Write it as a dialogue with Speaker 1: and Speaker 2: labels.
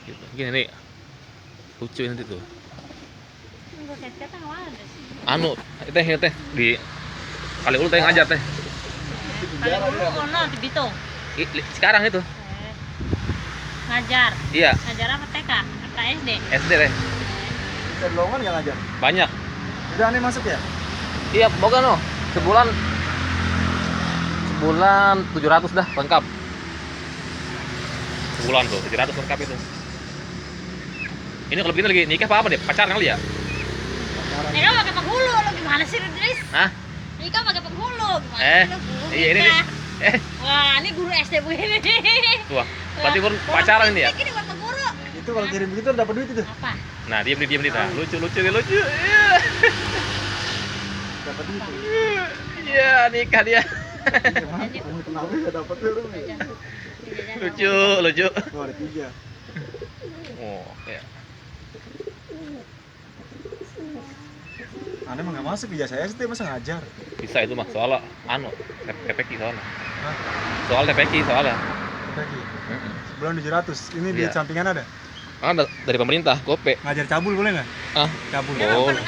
Speaker 1: Gitu. Gini nih. Lucu nanti tuh. Anu, teh di kali ulu teh ngajar teh.
Speaker 2: Kali dulu ono di Bitung.
Speaker 1: Sekarang itu.
Speaker 2: Ngajar.
Speaker 1: Iya,
Speaker 2: Ngajar apa TK? Apa SD?
Speaker 1: SD teh.
Speaker 3: Bisa di lowongan nggak ngajar?
Speaker 1: Banyak.
Speaker 3: Udah aneh masuk ya?
Speaker 1: Iya, boga no. Sebulan 700 dah lengkap. Sebulan tuh 700 lengkap itu. Ini kalau begini lagi nikah apa deh? Pacaran kali ya?
Speaker 2: Nikah pakai penghulu, lo gimana sih, Idris?
Speaker 1: Hah?
Speaker 2: Nikah pakai penghulu, gimana
Speaker 1: Eh,
Speaker 2: sih lo guru
Speaker 1: iya ini nih.
Speaker 2: nikah? Wah, ini guru SD begini.
Speaker 1: Wah, berarti baru pacaran ini ya?
Speaker 2: Ini buat guru.
Speaker 3: Itu kalau kirim begitu dapat duit itu.
Speaker 2: Apa?
Speaker 1: Nah, diam nih. Nah, lucu nih, lucu. Iya.
Speaker 3: Dapat duit.
Speaker 1: Iya, nikah dia.
Speaker 3: Kenapa ya dapat tuh?
Speaker 1: Lucu.
Speaker 3: Oh, ada 3.
Speaker 1: Oh, ya.
Speaker 3: Aneh mah nggak masuk ijazah SD masa ngajar?
Speaker 1: Bisa itu mah soalnya anu, TPQ soalnya.
Speaker 3: Hah?
Speaker 1: Soal TPQ soalnya.
Speaker 3: Lagi. Sebulan 700. Ini
Speaker 1: Iya.
Speaker 3: duit sampingan ada?
Speaker 1: Ada dari pemerintah, gope.
Speaker 3: Ngajar cabul boleh nggak?
Speaker 1: Ah,
Speaker 3: Cabul.
Speaker 1: boleh.